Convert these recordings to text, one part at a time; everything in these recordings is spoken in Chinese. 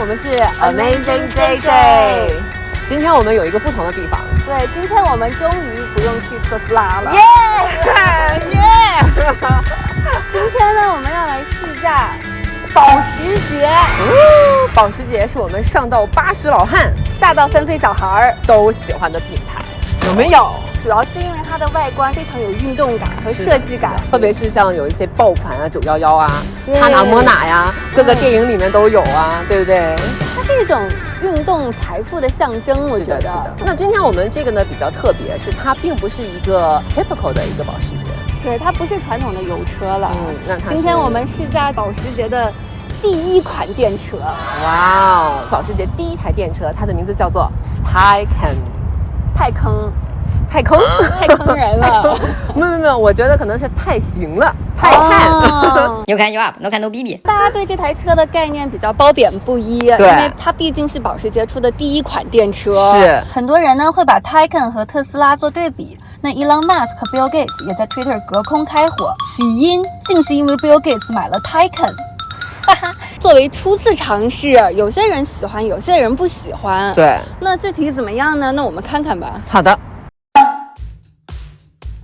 我们是 Amazing JJ。今天我们有一个不同的地方。对，今天我们终于不用去特斯拉了。耶耶！今天呢，我们要来试驾保时捷。保时捷是我们上到80老汉，下到3岁小孩都喜欢的品牌，有没有？主要是因为它的外观非常有运动感和设计感，特别是像有一些爆款啊、911啊、帕纳摩纳呀，各个电影里面都有啊，对不对？它是一种运动财富的象征，我觉得。那今天我们这个呢比较特别，是它并不是一个 typical 的一个保时捷，对，它不是传统的油车了。那它今天我们试驾保时捷的第一款电车。哇哦，保时捷第一台电车，它的名字叫做 Taycan。太坑。太坑人了。没有，我觉得可能是太行了，太看。You can you up, no can no BB。大家对这台车的概念比较褒贬不一，因为它毕竟是保时捷出的第一款电车。是很多人呢会把 Taycan 和特斯拉做对比。那 Elon Musk 和 Bill Gates 也在 Twitter 隔空开火，起因竟是因为 Bill Gates 买了 Taycan。作为初次尝试，有些人喜欢，有些人不喜欢。对，那具体怎么样呢？那我们看看吧。好的。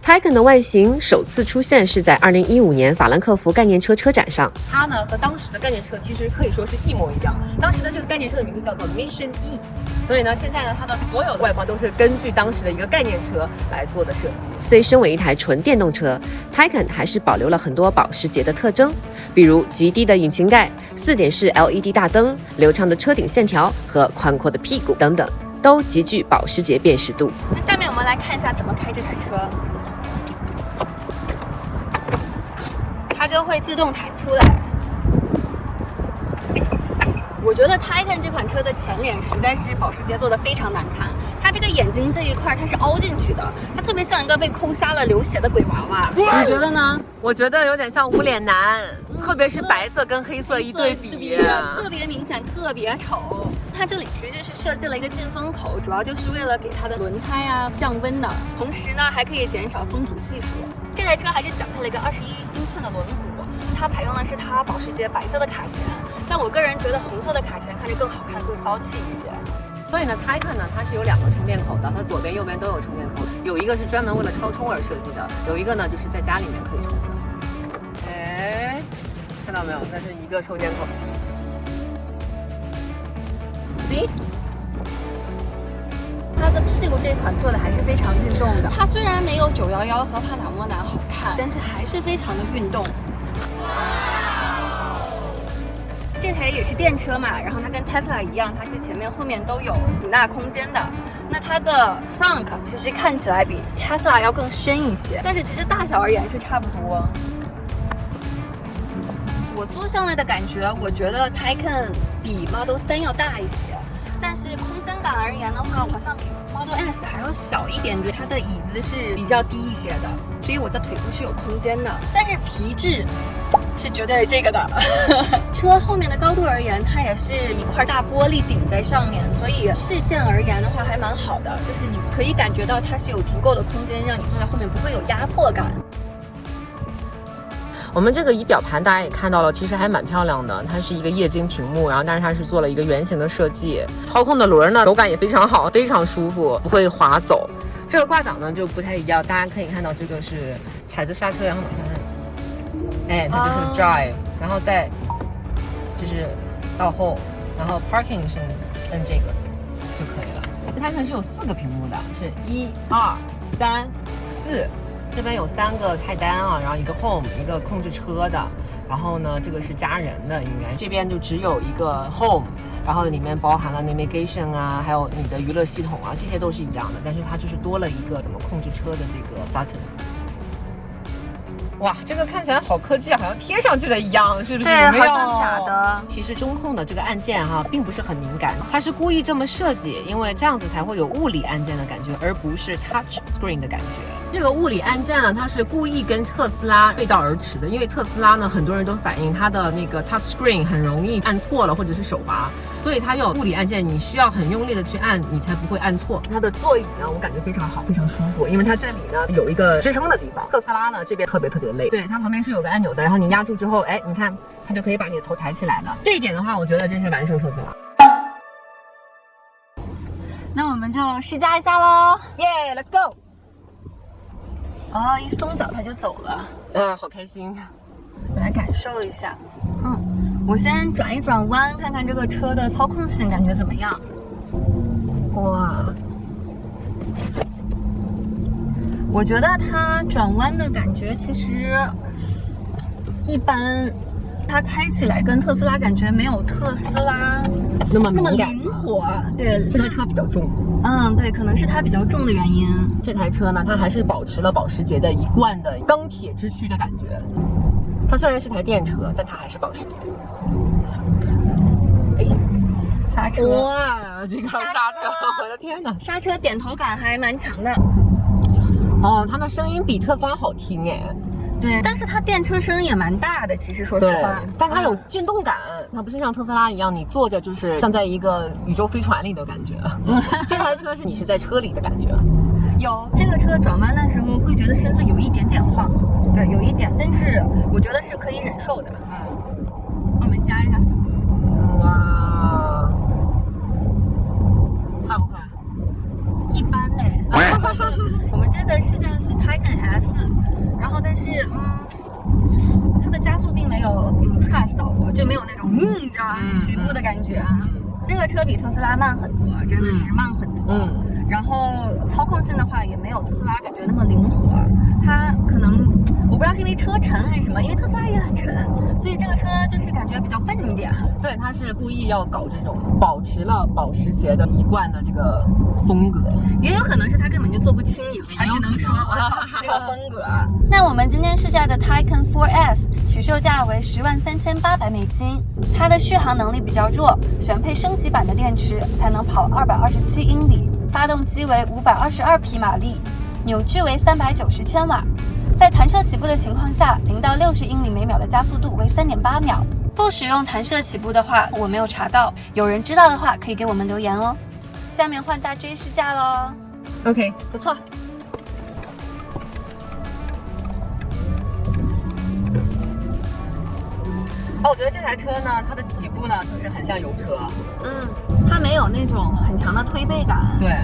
Taycan 的外形首次出现是在2015年法兰克福概念车车展上，它呢和当时的概念车其实可以说是一模一样。当时的这个概念车的名字叫做 Mission E， 所以呢现在呢它的所有的外观都是根据当时的一个概念车来做的设计。虽身为一台纯电动车， Taycan 还是保留了很多保时捷的特征，比如极低的引擎盖、4点式 LED 大灯、流畅的车顶线条和宽阔的屁股等等，都极具保时捷辨识度。那下面我们来看一下怎么开这台车。它就会自动弹出来。我觉得 Taycan 这款车的前脸实在是保时捷做的非常难看，它这个眼睛这一块它是凹进去的，它特别像一个被抠瞎了流血的鬼娃娃。你觉得呢？我觉得有点像无脸男，特别是白色跟黑色一对比，特别明显，特别丑。它这里其实是设计了一个进风口，主要就是为了给它的轮胎啊降温的，同时呢还可以减少风阻系数。这台车还是选配了一个21英寸的轮毂，它采用的是它保时捷白色的卡钳，但我个人觉得红色的卡钳看着更好看，更骚气一些。所以呢 Taycan 呢它是有2个充电口的，它左边右边都有充电口，有一个是专门为了超充而设计的，有一个呢就是在家里面可以充的。哎，看到没有？那是一个充电口。See？它的屁股这款做的还是非常运动的，它虽然没有911和帕纳摩纳好看，但是还是非常的运动。这台也是电车嘛，然后它跟 Tesla 一样，它是前面后面都有主纳空间的。那它的 frunk 其实看起来比 Tesla 要更深一些，但是其实大小而言是差不多。我坐上来的感觉，我觉得 Taycan 比 Model 3要大一些。但是空间感而言的话，好像比 Model S 还要小一点点。它的椅子是比较低一些的，所以我的腿部是有空间的。但是皮质是绝对这个的。车后面的高度而言，它也是一块大玻璃顶在上面，所以视线而言的话还蛮好的，就是你可以感觉到它是有足够的空间，让你坐在后面不会有压迫感。我们这个仪表盘大家也看到了，其实还蛮漂亮的，它是一个液晶屏幕，然后但是它是做了一个圆形的设计，操控的轮呢手感也非常好，非常舒服，不会滑走。这个挂档呢就不太一样，大家可以看到这个是踩着刹车，然后哎，它就是 drive， 然后再就是倒后，然后 parking 是摁这个就可以了。它可能是有4个屏幕的，是1、2、3、4。这边有3个菜单啊，然后一个 home， 一个控制车的，然后呢，这个是家人的，应该这边就只有一个 home， 然后里面包含了 navigation 啊，还有你的娱乐系统啊，这些都是一样的，但是它就是多了一个怎么控制车的这个 button。哇，这个看起来好科技啊，好像贴上去的一样，是不是？对，好像假的。其实中控的这个按键哈，并不是很敏感，它是故意这么设计，因为这样子才会有物理按键的感觉，而不是 touch screen 的感觉。这个物理按键呢，它是故意跟特斯拉背道而驰的，因为特斯拉呢，很多人都反映它的那个 touch screen 很容易按错了或者是手滑，所以它有物理按键，你需要很用力的去按，你才不会按错。它的座椅呢，我感觉非常好，非常舒服，因为它这里呢有一个支撑的地方。特斯拉呢这边特别累，对，它旁边是有个按钮的，然后你压住之后，哎，你看它就可以把你的头抬起来了。这一点的话，我觉得真是完胜特斯拉。们就试驾一下喽，耶、let's go！ 哦，一松脚它就走了，好开心。我来感受一下。我先转一转弯，看看这个车的操控性感觉怎么样。哇，我觉得它转弯的感觉其实一般，它开起来跟特斯拉感觉没有特斯拉那么那么敏感。灵活。对，这台车比较重。对，可能是它比较重的原因。这台车呢，它还是保持了保时捷的一贯的钢铁之躯的感觉。它虽然是台电车，但它还是保时捷。刹车，哇，这个刹车，我的天哪！刹车点头感还蛮强的。哦，它的声音比特斯拉好听哎。对，但是它电车声也蛮大的，其实说实对话。，但它有震动感，它不是像特斯拉一样，你坐着就是像在一个宇宙飞船里的感觉。这台车是你是在车里的感觉。有这个车转弯的时候会觉得身子有一点点晃，对，有一点，但是我觉得是可以忍受的。我们加一下速度。哇，快不快？一般呢。我们这个试驾的是 Taycan S， 然后但是它的加速并没有impress 到我，就没有那种起步的感觉。这个车比特斯拉慢很多，真的是慢很多。然后操控性的话也没有特斯拉感觉那么灵活，它可能我不知道是因为车沉还是什么，因为特斯拉也很沉，所以这个车就是感觉比较笨一点。对，它是故意要搞这种保持了保时捷的一贯的这个风格，也有可能是它根本就做不轻盈，它只能说我要保持这个风格。那我们今天试驾的 Taycan 4S 起售价为103800美金，它的续航能力比较弱，选配升级版的电池才能跑227英里。发动机为522匹马力，扭矩为390千瓦。在弹射起步的情况下，0到60英里每秒的加速度为3.8秒。不使用弹射起步的话，我没有查到，有人知道的话可以给我们留言哦。下面换大 J 试驾喽。OK， 不错。我觉得这台车呢，它的起步呢就是很像油车。它没有那种很强的推背感。对，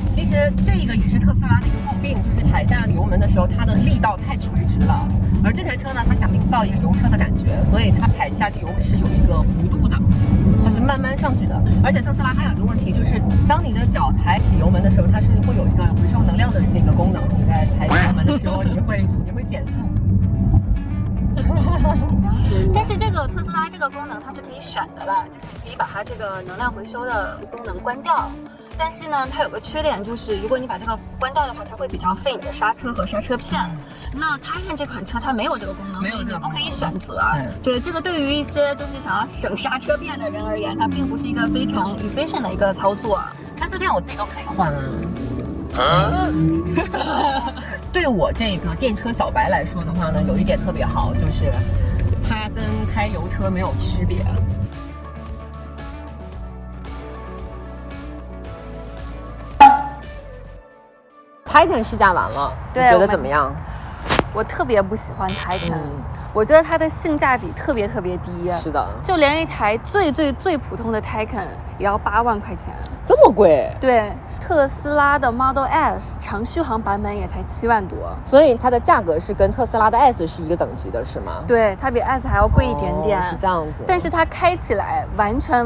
其实这个也是特斯拉的一个诟病，就是踩下油门的时候，它的力道太垂直了。而这台车呢，它想营造一个油车的感觉，所以它踩下去油门是有一个弧度的，它是慢慢上去的。而且特斯拉它有一个问题，就是当你的脚抬起油门的时候，它是会有一个回收能量的这个功能。你在抬起油门的时候，你会减速。但是这个特斯拉这个功能它是可以选的了，就是你可以把它这个能量回收的功能关掉。但是呢，它有个缺点，就是如果你把这个关掉的话，它会比较费你的刹车和刹车片。那Taycan这款车它没有这个功能，没有这个功能，不可以选择。对，这个对于一些就是想要省刹车片的人而言，它并不是一个非常 efficient 的一个操作。刹车片我自己都可以换啊。对我这个电车小白来说的话呢，有一点特别好，就是它跟开油车没有区别。Taycan 试驾完了，你觉得怎么样？我特别不喜欢Taycan，我觉得它的性价比特别低。是的，就连一台最普通的Taycan也要8万块钱，这么贵？对。特斯拉的 Model S 长续航版本也才7万多，所以它的价格是跟特斯拉的 S 是一个等级的，是吗？对，它比 S 还要贵一点点。是这样子。但是它开起来完全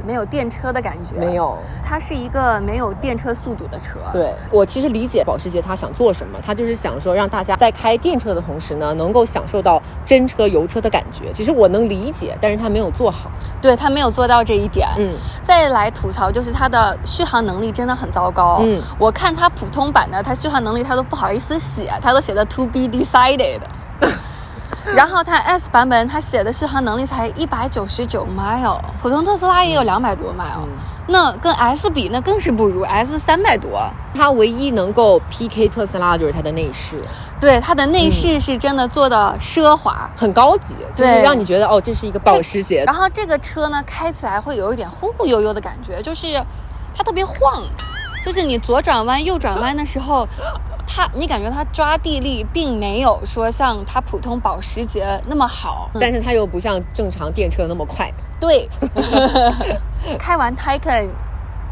没有电车的感觉，没有，它是一个没有电车速度的车。对，我其实理解保时捷它想做什么，它就是想说让大家在开电车的同时呢，能够享受到真车油车的感觉。其实我能理解，但是它没有做好。对，它没有做到这一点。再来吐槽就是它的续航能力真的很糟糕。我看它普通版的，它续航能力它都不好意思写，它都写的 to be decided。然后它 S 版本它写的续航能力才199 mile， 普通特斯拉也有200多 mile，那跟 S 比那更是不如， S 300多。它唯一能够 PK 特斯拉的就是它的内饰，对，它的内饰是真的做的奢华，很高级，就是让你觉得哦，这是一个保时捷。然后这个车呢，开起来会有一点忽忽悠悠的感觉，就是它特别晃，就是你左转弯右转弯的时候，你感觉它抓地力并没有说像它普通保时捷那么好，但是它又不像正常电车那么快。对。开完 Taycan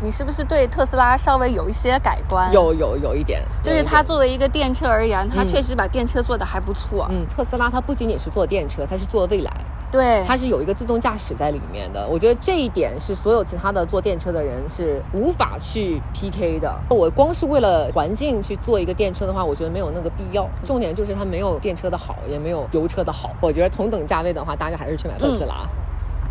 你是不是对特斯拉稍微有一些改观？有一点，就是它作为一个电车而言，它确实把电车做得还不错。特斯拉它不仅仅是做电车，它是做未来。对，它是有一个自动驾驶在里面的，我觉得这一点是所有其他的做电车的人是无法去 PK 的。我光是为了环境去做一个电车的话，我觉得没有那个必要。重点就是它没有电车的好，也没有油车的好。我觉得同等价位的话，大家还是去买特斯拉。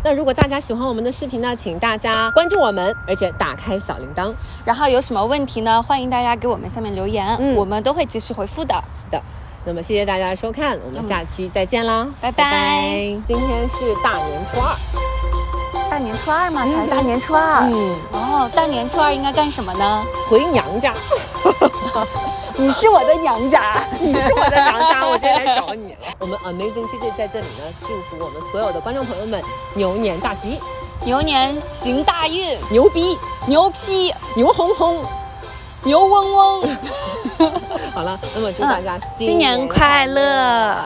那如果大家喜欢我们的视频呢，请大家关注我们，而且打开小铃铛。然后有什么问题呢，欢迎大家给我们下面留言，我们都会及时回复的。那么谢谢大家的收看，我们下期再见啦，拜拜。今天是大年初二，大年初二吗？才大年初二。哦，大年初二应该干什么呢？回娘家。你是我的娘家，你是我的娘家，我今天来找你了。我们 Amazing JJ 在这里呢，祝福我们所有的观众朋友们牛年大吉，牛年行大运，牛逼，牛批，牛哄哄，牛嗡嗡。好了，那么祝大家新年快乐。